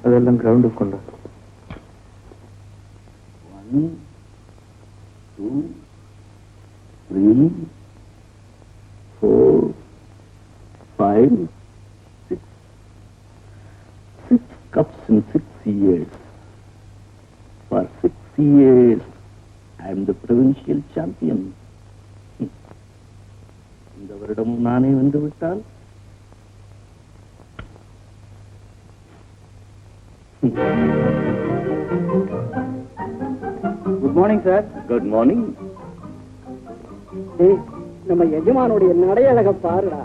அதெல்லாம் கிரவுண்டுக்கு கொண்டு 1 2 3 4 5 6 cups in 6 years. For 6 years, I am the provincial champion. இந்த வருடம் நானே வந்து விட்டால் good morning sir. Good morning. நம்ம எஜமானுடைய நடையழக பாருடா.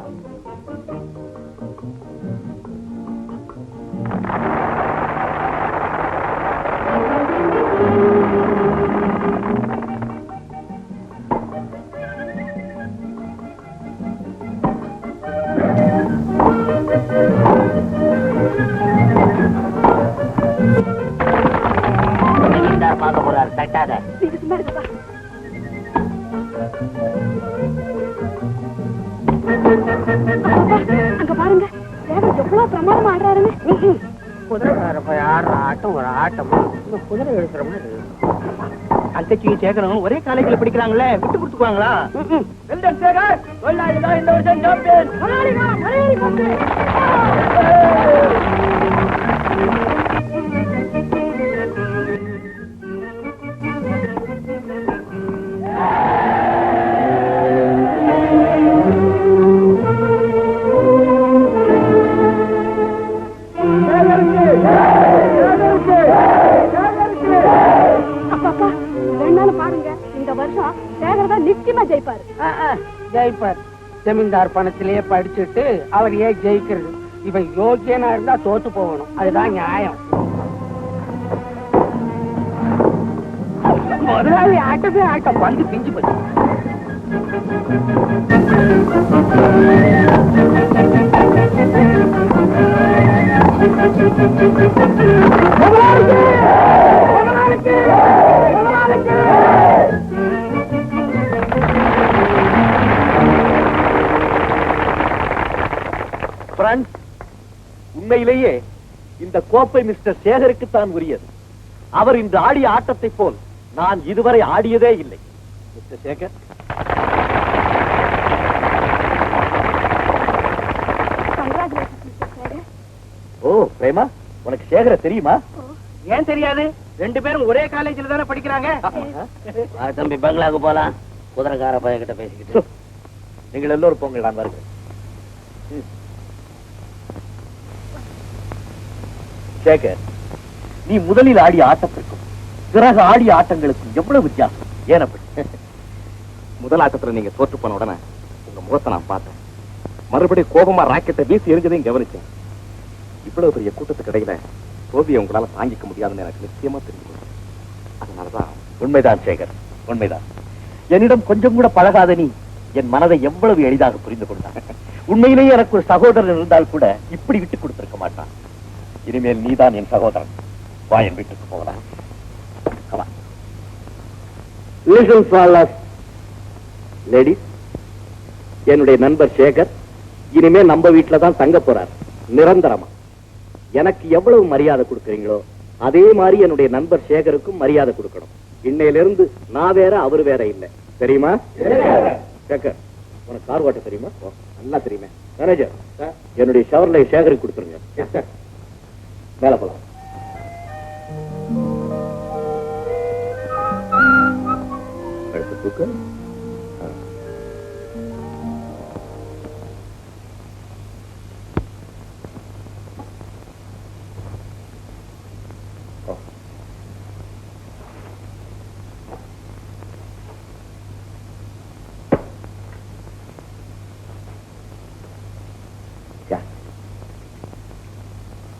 பார்க்க போறாரு. தட்டாத. அங்க பாருங்க, எவ்வளவு பிரமாதம் ஆடுறாருன்னு. குதிரைக்கார போய் ஆடுற ஆட்டம் ஒரு ஆட்டமா? குதிரை எடுக்கிற மாதிரி. அந்தச்சியும் சேகரனும் ஒரே காலேஜில் படிக்கிறாங்களே, விட்டு கொடுத்துக்குவாங்களா? இந்த வருஷம் சாம்பியன். ஜெயிப்பார். ஜமீன்தார் பணத்திலேயே படிச்சுட்டு அவர் ஏன் ஜெயிக்கிறது? இவன் யோக்கியனா இருந்தா தோத்து போகணும். அதுதான் நியாயம். முதலாளி ஆட்டமே ஆட்டம். பந்து பிஞ்சு போச்சு. உண்மையிலேயே இந்த கோப்பை மிஸ்டர் சேகருக்கு தான் உரியது. அவர் இன்று ஆடிய ஆட்டத்தை போல் நான் இதுவரை ஆடியதே இல்லை. மிஸ்டர் சேகர், ஓ பிரேமா, உனக்கு சேகர தெரியுமா? ஏன் தெரியாது? 2 பேரும் ஒரே காலேஜில் தானே படிக்கிறாங்க. தம்பி பங்களாக்கு போலாம். குதிரைக்கார பையன் கிட்ட பேசிக்கிட்டு நீங்கள் எல்லோரும் போங்கள், நான் வருகிறேன். சேகர், நீ முதலில் ஆடிய ஆட்டத்திற்கும் பிறகு ஆடிய ஆட்டங்களுக்கும் எவ்வளவு வித்தியாசம்? ஏனப்படி? முதல் ஆட்டத்துல நீங்க தோற்று போன உடனே உங்க முகத்தை நான் பார்த்தேன். மறுபடியும் கோபமா ராக்கெட்டை வீசி எரிஞ்சதையும் கவனிச்சேன். இவ்வளவு பெரிய கூட்டத்துக்கு இடையில தோல்வியை உங்களால தாங்கிக்க முடியாதுன்னு எனக்கு நிச்சயமா தெரிஞ்சு. அதனாலதான். உண்மைதான் சேகர், உண்மைதான். என்னிடம் கொஞ்சம் கூட பழகாத நீ என் மனதை எவ்வளவு எளிதாக புரிந்து கொண்டான். உண்மையிலேயே எனக்கு ஒரு சகோதரன் இருந்தால் கூட இப்படி விட்டு கொடுத்திருக்க மாட்டான். இனிமேல் நீதான் என் சகோதரன். வா, என் வீட்டுக்கு போகலாம். லேடிஸ், என்னுடைய நண்பர் சேகர் இனிமே நம்ம வீட்டுல தான் தங்க போறார், நிரந்தரமா. எனக்கு எவ்வளவு மரியாதை கொடுக்குறீங்களோ அதே மாதிரி என்னுடைய நண்பர் சேகருக்கும் மரியாதை கொடுக்கணும். இன்னையிலிருந்து நான் வேற, அவர் வேற இல்லை. தெரியுமா? சேகர், உனக்கு கார் ஓட்ட தெரியுமா? நல்லா தெரியுமே. மேனேஜர், என்னுடைய ஷவர்ல சேகருக்கு கொடுத்துருங்க. மேல போலாம். அடுத்த தூக்கு.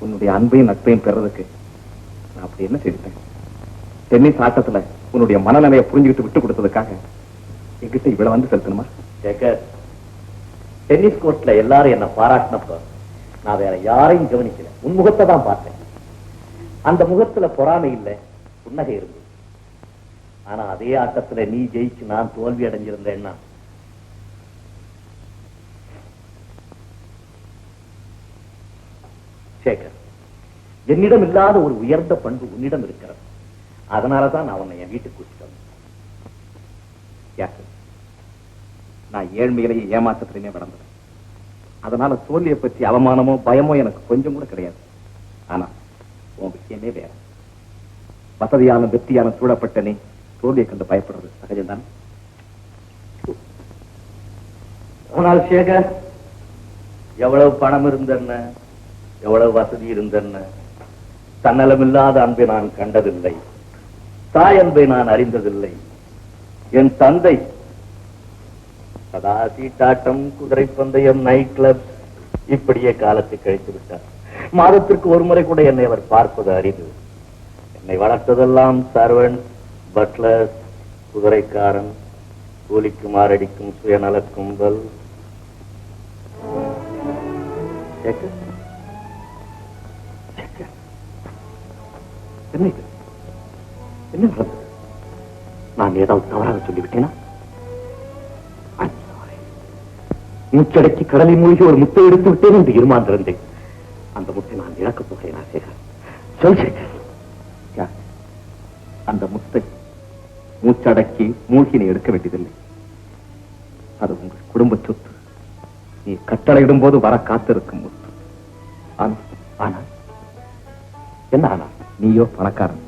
உன்னுடைய அன்பையும் நட்பையும் பெறதுக்கு நான் அப்படி என்ன செய்தேன்? டென்னிஸ் ஆட்டத்துல உன்னுடைய மனநிலையை புரிஞ்சுக்கிட்டு விட்டு கொடுத்ததுக்காக என்கிட்ட இவ்வளவு வந்து செலுத்தணுமா? சேகர், டென்னிஸ் கோர்ட்ல எல்லாரும் என்ன பாராட்டினப்ப நான் வேற யாரையும் கவனிக்கல, உன் முகத்தை தான் பார்த்தேன். அந்த முகத்துல பொறாமை இல்லை, புன்னகை இருந்து. ஆனா அதே ஆட்டத்துல நீ ஜெயிச்சு நான் தோல்வி அடைஞ்சிருந்தேன்னா சேகர், என்னிடம் இல்லாத ஒரு உயர்ந்த பண்பு உன்னிடம் இருக்கிறது. அதனாலதான் நான் உன்னை என் வீட்டுக்கு கூட்டிட்டு வந்தேன். நான் ஏழ்மையிலேயே ஏமாற்றத்திலேயே வளர்ந்தேன். அதனால தோல்வியை பற்றி அவமானமோ பயமோ எனக்கு கொஞ்சம் கூட கிடையாது. ஆனா உன் விஷயமே வேற. வசதியான வெற்றியான சூழப்பட்ட நீ தோல்வியை கண்டு பயப்படுறது சகஜம்தான். ஆனால் சேகர், எவ்வளவு பணம் இருந்தென்ன, எவ்வளவு வசதி இருந்தென்ன, தன்னலமில்லாத அன்பை நான் கண்டதில்லை, தாய் அன்பை நான் அறிந்ததில்லை. என் தந்தை சதா சீட்டாட்டம், குதிரை பந்தயம், நைட் கிளப், இப்படியே காலத்தை கழித்து விட்டார். மாதத்திற்கு ஒரு முறை கூட என்னை அவர் பார்ப்பது அரிது. என்னை வளர்த்ததெல்லாம் சர்வன்ட், பட்லர், குதிரைக்காரன், கூலிக்கு மாரடிக்கும் சுயநல கும்பல். என்ன நடந்தது? நான் ஏதாவது தவறாக சொல்லிவிட்டேனா? மூச்சடக்கி கடலை மூழ்கி ஒரு முட்டை எடுத்து விட்டேன் என்று இருமாந்திருந்தேன். அந்த முட்டை நான் இழக்கப் போகிறேன். சேகர், சொல் சேகர், அந்த முட்டை மூச்சடக்கி மூழ்கி நீ எடுக்க வேண்டியதில்லை. அது உங்கள் குடும்ப சொத்து. நீ கட்டளையிடும் போது வர காத்திருக்கும் முத்து. ஆனால் என்ன ஆனா? நீயோ பணக்காரன்.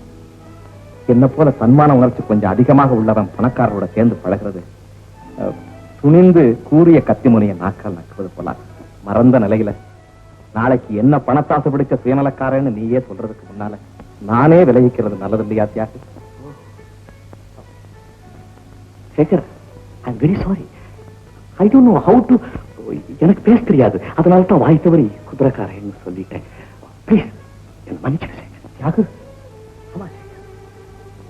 என்ன போல சன்மான உணர்ச்சி கொஞ்சம் அதிகமாக உள்ளவன் பணக்காரரோட சேர்ந்து பழகிறது துணிந்து கூறிய கத்தி முனைய நாக்கால் நக்குவது போல மறந்த நிலையில நாளைக்கு என்ன பணத்தாசை பிடிச்ச சுயநலக்காரன்னு நீயே சொல்றதுக்கு முன்னால நானே விலகிக்கிறது நல்லது இல்லையா Thiyagu? Sekar, I am very sorry. I don't know how to. எனக்கு பேச தெரியாது, அதனால தான் வாய் தவறி குதிரைக்காரன்னு சொல்லிட்டேன். ப்ளீஸ் என்ன மன்னிச்சிடு சேகர். தியாகு,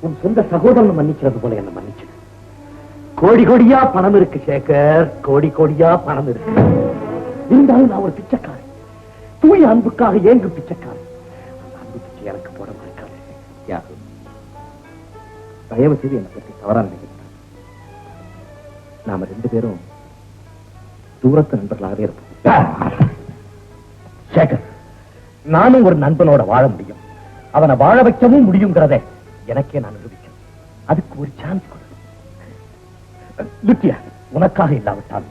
உன் சொந்த சகோதரன் மன்னிக்கிறது போல என்ன மன்னிச்சு. கோடி கோடியா பணம் இருக்கு சேகர், கோடி கோடியா பணம் இருக்கு. இருந்தாலும் நான் ஒரு பிச்சைக்காரன், தூய அன்புக்காக ஏங்கு பிச்சைக்காரன். அந்த அன்பு பிச்சை எனக்கு போட மறக்காது. யாரு தயவு செய்து என்னை பற்றி தவறா நினைக்கிறேன். நாம ரெண்டு பேரும் தூரத்து நண்பர்களாகவே இருப்போம். சேகர், நானும் ஒரு நண்பனோட வாழ முடியும், அவனை வாழ வைக்கவும் முடியுங்கிறத எனக்கே நான் நிரூபிக்கிறேன். அதுக்கு ஒரு சான்ஸ் கொடு. லுத்தியா, உனக்காக இல்லாவிட்டால்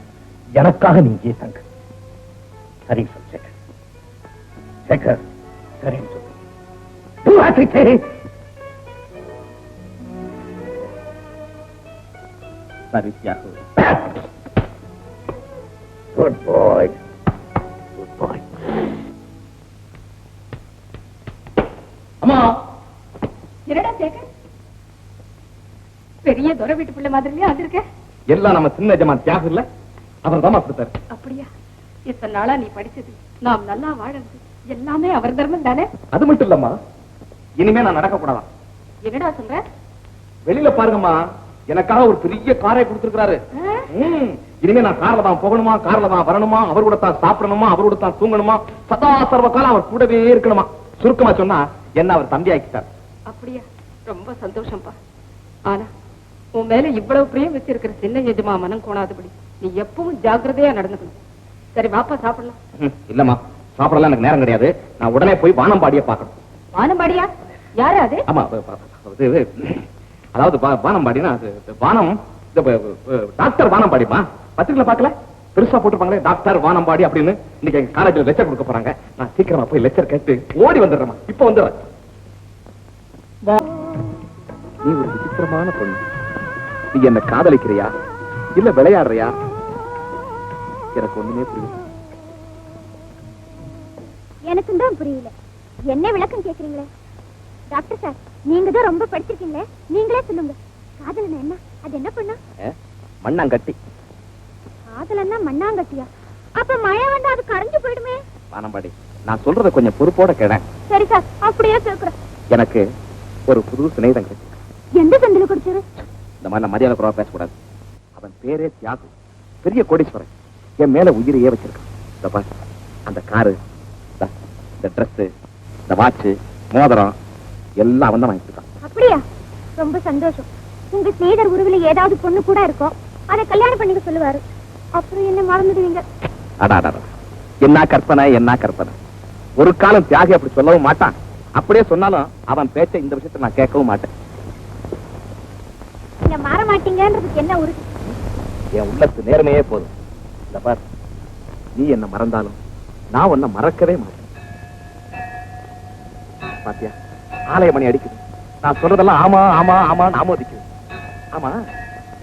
எனக்காக நீ இங்கே தங்கு. சரின்னு சொல் சேகர். சேகர், சரின்னு சொல்லு. சரி தியாகு. குட் பாய், குட் பாய். அம்மா, என்னடா சேகர், பெரிய துரை வீட்டு பிள்ளை மாதிரிலயே அது இருக்க. எல்லாம் நம்ம சின்ன ஜமான் தியாகு இல்ல, அவர் தான் கொடுத்தாரு. அப்படியா? இத்தனை நாளா நீ படிச்சது, நாம் நல்லா வாழறது எல்லாமே அவர் தர்மம் தானே? அது மட்டும் இல்லம்மா, இனிமே நான் நடக்க கூடாதான். என்னடா சொல்ற? வெளியில பாருங்கம்மா, எனக்காக ஒரு பெரிய காரை கொடுத்திருக்கிறாரு. இனிமே நான் கார்ல தான் போகணுமா, கார்ல தான் வரணுமா, அவர் கூட தான் சாப்பிடணுமா, அவர் கூட தான் தூங்கணுமா, சதா சர்வ காலம் அவர் கூடவே இருக்கணுமா. சுருக்கமா சொன்னா என்ன அவர் தம்பி ஆக்கிட்டார். அப்படியா? ரொம்ப சந்தோஷம்பா. ஆனா உன் மேல இவ்வளவு பிரியம் வச்சிருக்கிற சின்ன எஜமா மனம் கோணாதபடி நீ எப்பவும் ஜாக்கிரதையா நடந்துக்கணும். சரி வாப்பா, சாப்பிடலாம். இல்லம்மா, சாப்பிடலாம் எனக்கு நேரம் கிடையாது. நான் உடனே போய் வானம்பாடிய பாக்கணும். வானம்பாடியா? யாரு அது? ஆமா, அதாவது வானம்பாடினா வானம், டாக்டர் வானம்பாடிமா. பத்திரிகையில பாக்கல, பெருசா போட்டுருப்பாங்களே டாக்டர் வானம்பாடி அப்படின்னு. இன்னைக்கு எங்க காலேஜ்ல லெக்சர் கொடுக்க போறாங்க. நான் சீக்கிரமா போய் லெக்சர் கேட்டு ஓடி வந்துடுறேன். இப்ப வந்துடுறேன். நீ ஒரு விசித்திரமான பொண்ணு. நீ என்ன காதலிக்கிறியா இல்ல விளையாடுறியா? எனக்கு ஒண்ணுமே புரியல. எனக்கும் தான் புரியல. என்ன விளக்கம் கேக்குறீங்களே? டாக்டர் சார், நீங்க தான் ரொம்ப படிச்சிருக்கீங்களே, நீங்களே சொல்லுங்க. காதலன்னா என்ன? அது என்ன பண்ணா? மண்ணாங்கட்டி. காதலன்னா மண்ணாங்கட்டியா? அப்ப மழை வந்தா அது கரைஞ்சு போயிடுமே. வானம்பாடி, நான் சொல்றத கொஞ்சம் பொறுப்போட கேளேன். சரி சார், அப்படியே கேக்குறேன். எனக்கு ஒரு புது சிநேகிதன் கிடைச்சு. எந்த சந்தில குடிச்சாரு? இந்த மாதிரி மரியாதை குறைவா பேசக்கூடாது. அவன் பேரே தியாகு. பெரிய கோடீஸ்வரன் என் மேல உயிரையே வச்சிருக்கான். இந்த பாரு, அந்த காரு, இந்த ட்ரெஸ், இந்த வாட்ச், மோதிரம் எல்லாம் அவன் தான் வாங்கிருக்கான். அப்படியா? ரொம்ப சந்தோஷம். உங்க ஸ்நேகிதர் உருவில ஏதாவது பொண்ணு கூட இருக்கும், அதை கல்யாணம் பண்ணிக்க சொல்லுவாரு. அப்புறம் என்ன மறந்துடுவீங்க. அடா, என்ன கற்பனை, என்ன கற்பனை. ஒரு காலம் தியாகி அப்படி சொல்லவும் மாட்டான். அப்படியே சொன்னாலும் அவன் பேச்ச இந்த விஷயத்தை நான் கேட்கவும் மாட்டேன். நீங்க மாற மாட்டீங்கன்றதுக்கு என்ன உறுதி? என் உள்ளத்து நேர்மையே போதும். இந்த பார், நீ என்ன மறந்தாலும் நான் உன்னை மறக்கவே மாட்டேன். பாத்தியா, ஆலய மணி அடிக்குது. நான் சொல்றதெல்லாம் ஆமா ஆமா ஆமான்னு ஆமோதிக்குது. ஆமா,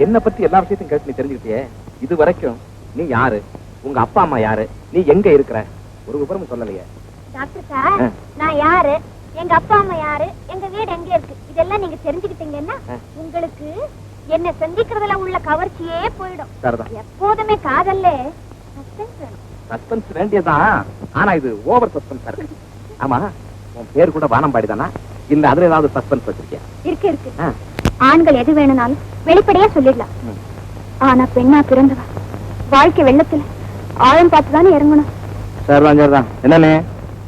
என்ன பத்தி எல்லா விஷயத்தையும் கேட்டு நீ தெரிஞ்சுக்கிட்டியே. இது வரைக்கும் நீ யாரு, உங்க அப்பா அம்மா யாரு, நீ எங்க இருக்கிற, ஒரு விவரமும் சொல்லலையே. டாக்டர் சார், நான் யாரு, எங்க அப்பா அம்மா யாரு, எங்க வீடு எங்க இருக்கு, இதெல்லாம் நீங்க தெரிஞ்சுக்கிட்டீங்கன்னா உங்களுக்கு என்ன சந்திக்கிறதுல உள்ள கவர்ச்சியே போயிடும். எப்போதுமே காதல்ல சஸ்பென்ஸ் வேணும். சஸ்பென்ஸ் வேண்டியதான், ஆனா இது ஓவர் சஸ்பென்ஸ் இருக்கு. ஆமா, உன் பேர் கூட வானம்பாடி தானா, இல்ல அதுல ஏதாவது சஸ்பென்ஸ் வச்சிருக்கியா? இருக்கு. ஆண்கள் எது வேணும்னாலும் வெளிப்படையா சொல்லிடலாம். ஆனா பெண்ணா பிறந்தவா வாழ்க்கை வெள்ளத்துல ஆழம் பார்த்துதானே இறங்கணும். சரிதான். என்னன்னு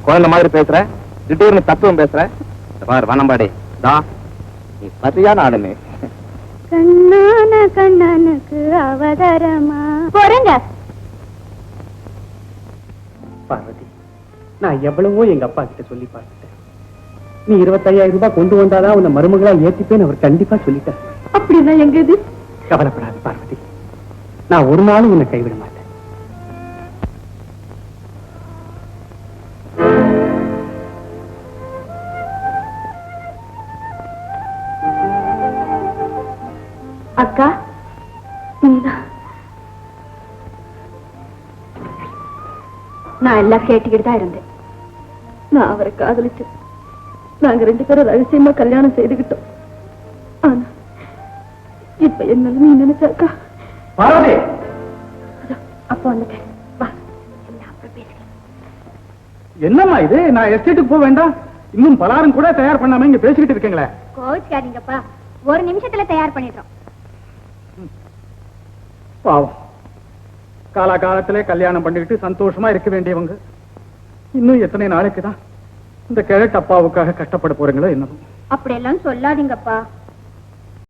குழந்தை மாதிரி பேசுற, திடீர்னு தத்துவம் பேசுற. பாரு வானம்பாடி, நீ சரியான ஆளுமே. கண்ணான கண்ணனுக்கு அவதாரமா போறங்க. பார்வதி, நான் எவ்வளவோ எங்க அப்பா கிட்ட சொல்லி பார்த்துட்டேன். நீ 25,000 ரூபாய் கொண்டு வந்தாதான் உன்னை மருமகளா ஏத்திப்பேன்னு அவர் கண்டிப்பா சொல்லிட்டார். அப்படின்னா எங்க இது? கவலைப்படாது பார்வதி, நான் ஒரு நாளும் உன்னை கைவிட மாட்டேன். அக்கா, நீதான். நான் எல்லாம் கேட்டுக்கிட்டு தான் இருந்தேன். நான் அவரை காதலிச்சேன். நாங்க 2 பேரும் ரகசியமா கல்யாணம் செய்துகிட்டோம். ஆனா இப்ப என்ன நீ நினைச்சாக்கா? பார்வதி, அப்ப வந்துட்டேன். வா, எல்லாம் அப்புறம் பேசிக்கலாம். என்னம்மா இது? நான் எஸ்டேட்டுக்கு போக வேண்டாம், இன்னும் பலாரம் கூட தயார் பண்ணாம இங்க பேசிக்கிட்டு இருக்கீங்களே. கோவிச்சுக்காதீங்கப்பா, ஒரு நிமிஷத்துல தயார் பண்ணிடுறோம். பாவம், காலகாலத்திலே கல்யாணம் பண்ணிக்கிட்டு சந்தோஷமா இருக்க வேண்டியவங்க இன்னும் எத்தனை நாளைக்கு தான் இந்த கிழட்டு அப்பாவுக்காக கஷ்டப்பட போறீங்களோ என்னமோ. அப்படியெல்லாம் சொல்லாதீங்கப்பா.